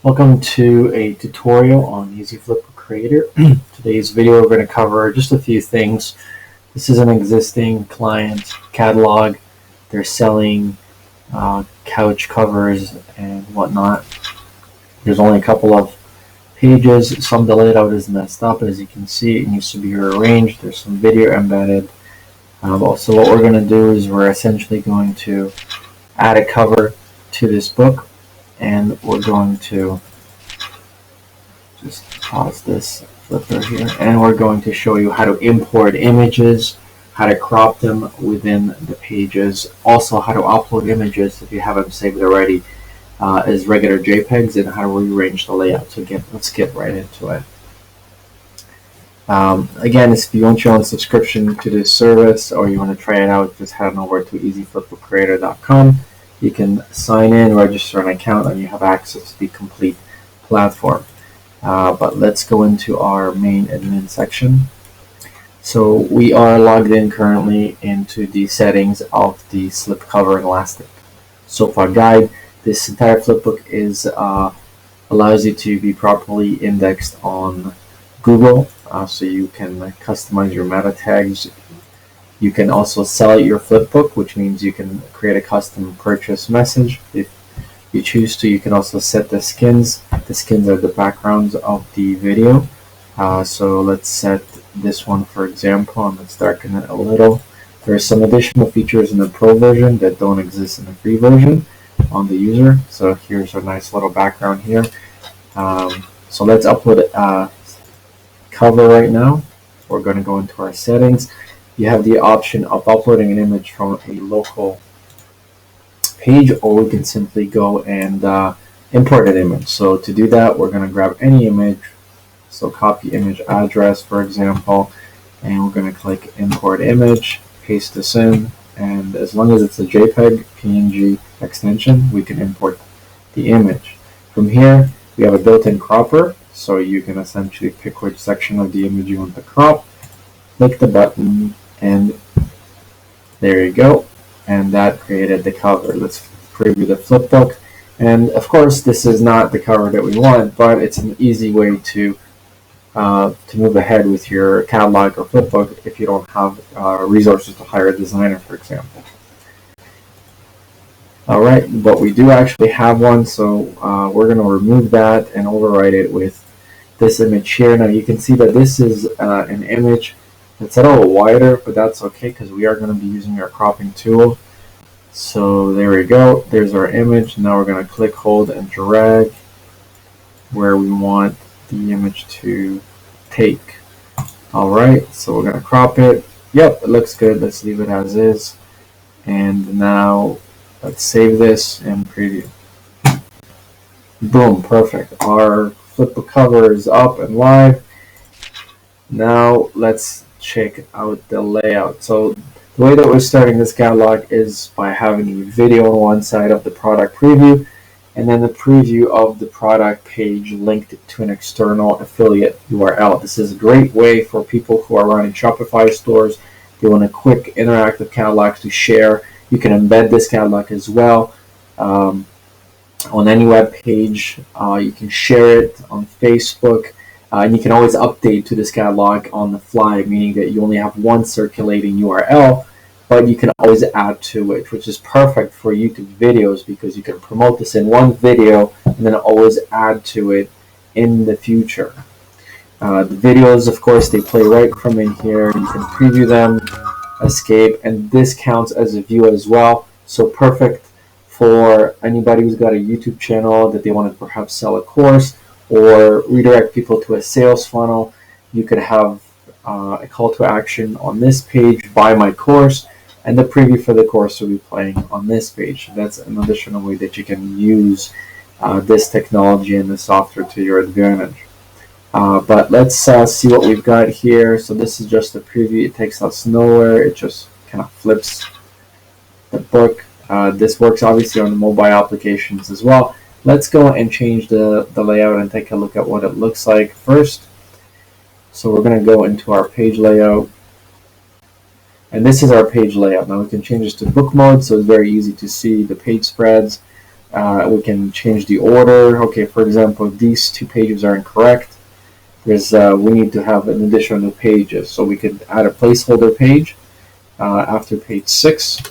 Welcome to a tutorial on using Flipbook Creator. Today's video we're going to cover just a few things. This is an existing client catalog. They're selling couch covers and whatnot. There's only a couple of pages. Some of the layout is messed up, as you can see. It needs to be rearranged. There's some video embedded. Also, what we're going to do is we're essentially going to add a cover to this book, and we're going to just pause this flipper here, and we're going to show you how to import images, how to crop them within the pages, also how to upload images if you have them saved already as regular JPEGs, and how to rearrange the layout. So again, let's get right into it. Again, if you want your own subscription to this service or you want to try it out, just head on over to easyflipbookcreator.com. You can sign in, register an account, and you have access to the complete platform. But let's go into our main admin section. So we are logged in currently into the settings of the slipcover and elastic so-far guide. This entire flipbook is allows you to be properly indexed on Google, so you can customize your meta tags. You can also sell your flipbook, which means you can create a custom purchase message if you choose to. You can also set the skins. The skins are the backgrounds of the video. So let's set this one, for example, and let's darken it a little. There are some additional features in the Pro version that don't exist in the free version on the user. So here's a nice little background here. So let's upload a cover right now. We're going to go into our settings. You have the option of uploading an image from a local page, or we can simply go and import an image. So to do that, we're going to grab any image. So copy image address, for example, and we're going to click import image, paste this in, and as long as it's a JPEG PNG extension, we can import the image. From here, we have a built-in cropper, so you can essentially pick which section of the image you want to crop, click the button, and there you go, and that created the cover. Let's preview the flipbook, and of course this is not the cover that we want, but it's an easy way to move ahead with your catalog or flipbook if you don't have resources to hire a designer, for example. Alright, but we do actually have one, so we're going to remove that and override it with this image here. Now you can see that this is an image it's a little wider, but that's okay because we are going to be using our cropping tool. So there we go. There's our image. Now we're going to click, hold, and drag where we want the image to take. Alright, so we're going to crop it. Yep, it looks good. Let's leave it as is. And now let's save this and preview. Boom, perfect. Our flipbook cover is up and live. Now let's check out the layout. So the way that we're starting this catalog is by having a video on one side of the product preview, and then the preview of the product page linked to an external affiliate URL. This is a great way for people who are running Shopify stores. They want a quick interactive catalog to share. You can embed this catalog as well on any web page. You can share it on Facebook. And you can always update to this catalog on the fly, meaning that you only have one circulating URL, but you can always add to it, which is perfect for YouTube videos because you can promote this in one video and then always add to it in the future. The videos, of course, they play right from in here. You can preview them, escape, and this counts as a view as well. So perfect for anybody who's got a YouTube channel that they want to perhaps sell a course or redirect people to a sales funnel. You could have a call to action on this page, buy my course, and the preview for the course will be playing on this page. That's an additional way that you can use this technology and the software to your advantage. But let's see what we've got here. So this is just a preview. It takes us nowhere. It just kind of flips the book. This works obviously on the mobile applications as well. Let's go and change the layout and take a look at what it looks like first. So we're going to go into our page layout. And this is our page layout. Now we can change this to book mode, so it's very easy to see the page spreads. We can change the order. Okay, for example, these two pages are incorrect. We need to have an additional pages, so we could add a placeholder page after page 6,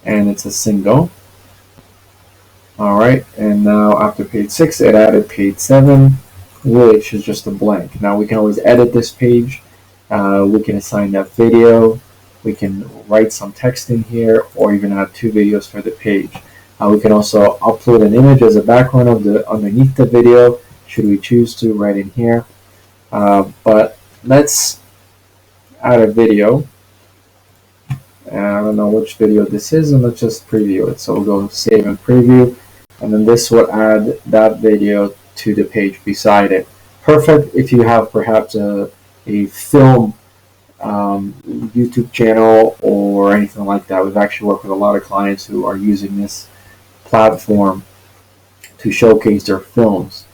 and it's a single. All right, and now after page 6, it added page 7, which is just a blank. Now we can always edit this page. We can assign that video. We can write some text in here, or even add 2 videos for the page. We can also upload an image as a background of underneath the video, should we choose to, right in here. But let's add a video. I don't know which video this is, and let's just preview it. So we'll go save and preview, and then this will add that video to the page beside it. Perfect if you have perhaps a film YouTube channel or anything like that. We've actually worked with a lot of clients who are using this platform to showcase their films.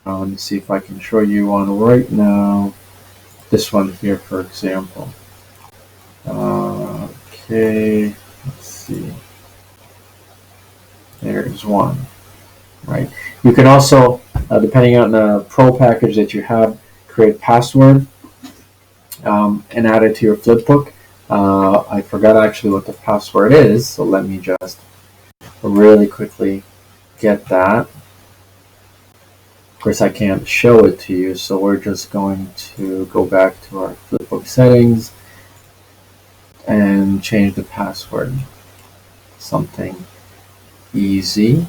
Let me see if I can show you one right now. This one here, for example. Okay, let's see. There's one, right? You can also, depending on the pro package that you have, create password and add it to your Flipbook. I forgot actually what the password is, so let me just really quickly get that. Of course, I can't show it to you, so we're just going to go back to our Flipbook settings and change the password. Something easy.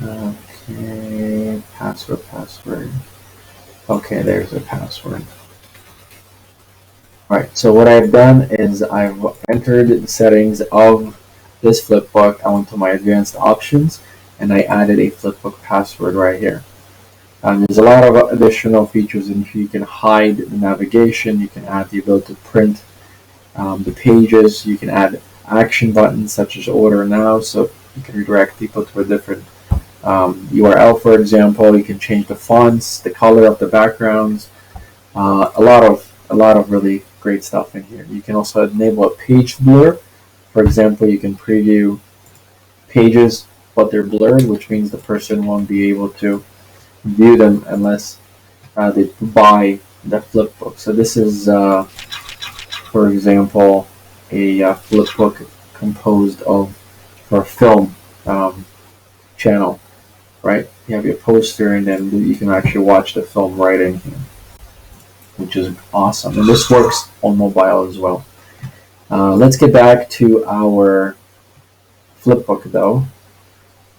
Okay, password. Okay, there's the password. Alright, so what I've done is I've entered the settings of this Flipbook. I went to my advanced options and I added a Flipbook password right here. There's a lot of additional features in here. You can hide the navigation, you can add the ability to print the pages, you can add action buttons such as order now, so you can redirect people to a different URL, for example. You can change the fonts, the color of the backgrounds, a lot of really great stuff in here. You can also enable a page blur. For example, you can preview pages but they're blurred, which means the person won't be able to view them unless they buy the Flipbook. So this is for example a Flipbook composed of for a film channel, right? You have your poster and then you can actually watch the film right in here, which is awesome. And this works on mobile as well. Let's get back to our Flipbook though,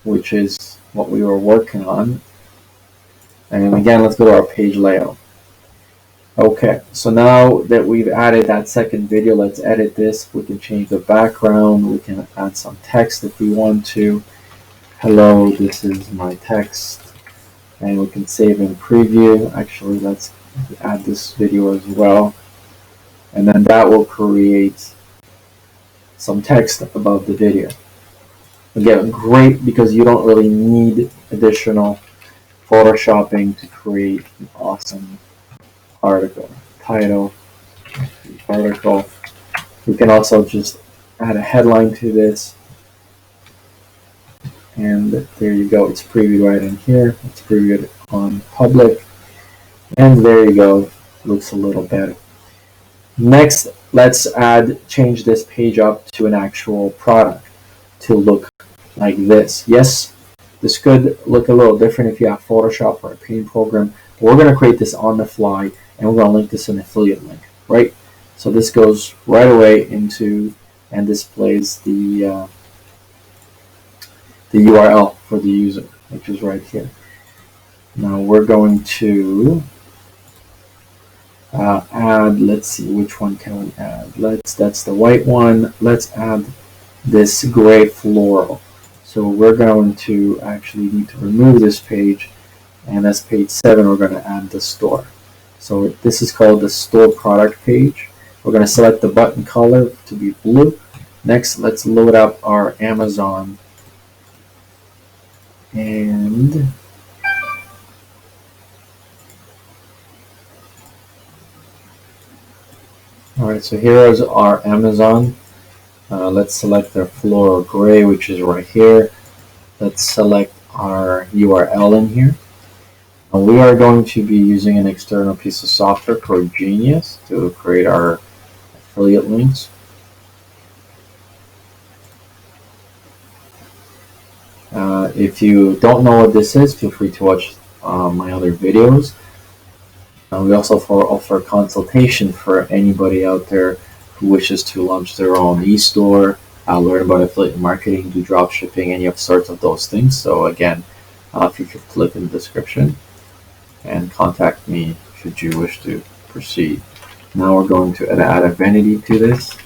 which is what we were working on. And again, let's go to our page layout. Okay, so now that we've added that second video, let's edit this. We can change the background. We can add some text if we want to. Hello, this is my text. And we can save and preview. Actually, let's add this video as well. And then that will create some text above the video. Again, great because you don't really need additional photoshopping to create an awesome article. Title, article. You can also just add a headline to this. And there you go. It's previewed right in here. It's previewed on public. And there you go. Looks a little better. Next, let's change this page up to an actual product to look like this. Yes, this could look a little different if you have Photoshop or a paint program. But we're going to create this on the fly, and we're going to link this in an affiliate link, right? So this goes right away into and displays the URL for the user, which is right here. Now we're going to add, let's see, which one can we add? That's the white one. Let's add this gray floral. So we're going to actually need to remove this page, and as page 7, we're going to add the store. So this is called the store product page. We're going to select the button color to be blue. Next, let's load up our Amazon. And all right, so here is our Amazon. Let's select our floral gray, which is right here. Let's select our URL in here. We are going to be using an external piece of software called Genius to create our affiliate links. If you don't know what this is, feel free to watch my other videos. We also offer consultation for anybody out there who wishes to launch their own e-store, learn about affiliate marketing, do drop shipping, any of sorts of those things. So again, if you could click in the description and contact me should you wish to proceed. Now we're going to add a vanity to this.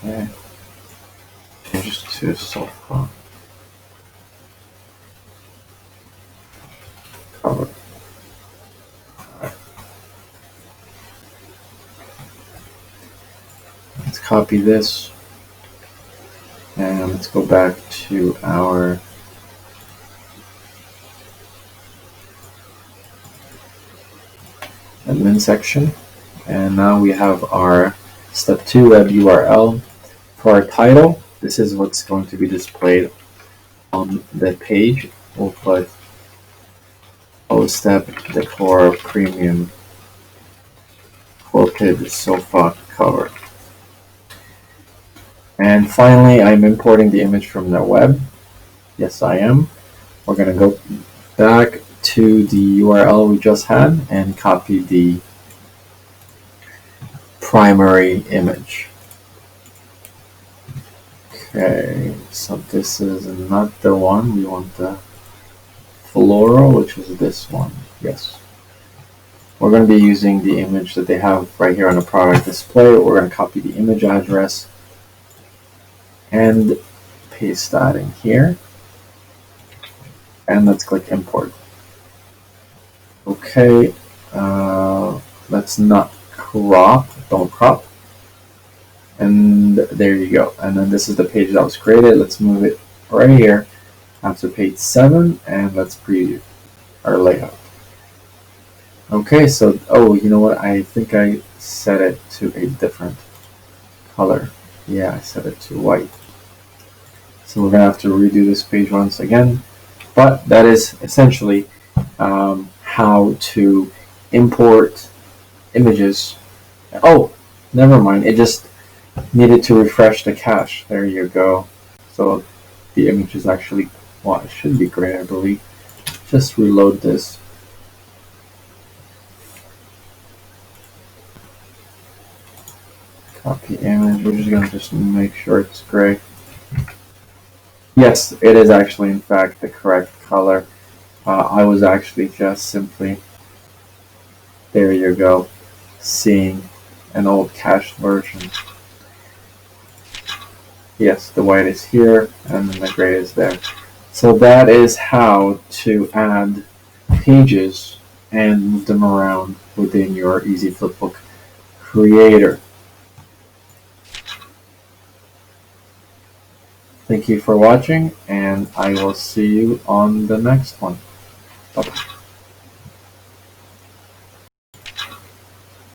Okay. Change to sofa cover. Let's copy this and let's go back to our admin section, and now we have our step 2 web URL. For our title, this is what's going to be displayed on the page. We'll put O-Step Decor Premium Quilted Sofa Cover. And finally, I'm importing the image from the web. Yes, I am. We're going to go back to the URL we just had and copy the primary image. Okay, so this is not the one. We want the floral, which is this one. Yes. We're going to be using the image that they have right here on the product display. We're going to copy the image address and paste that in here. And let's click import. Okay, let's not crop, don't crop. And there you go. And then this is the page that was created. Let's move it right here after page 7 and let's preview our layout. Okay, so, oh, you know what? I think I set it to a different color. Yeah, I set it to white. So we're going to have to redo this page once again. But that is essentially how to import images. Oh, never mind. It just needed to refresh the cache. There you go. So the image is actually, well, it should be gray, I believe. Just reload this. Copy image. We're just going to make sure it's gray. Yes, it is actually, in fact, the correct color. I was actually just simply, there you go, seeing an old cached version. Yes, the white is here, and then the gray is there. So that is how to add pages and move them around within your Easy Flipbook Creator. Thank you for watching, and I will see you on the next one. Bye-bye.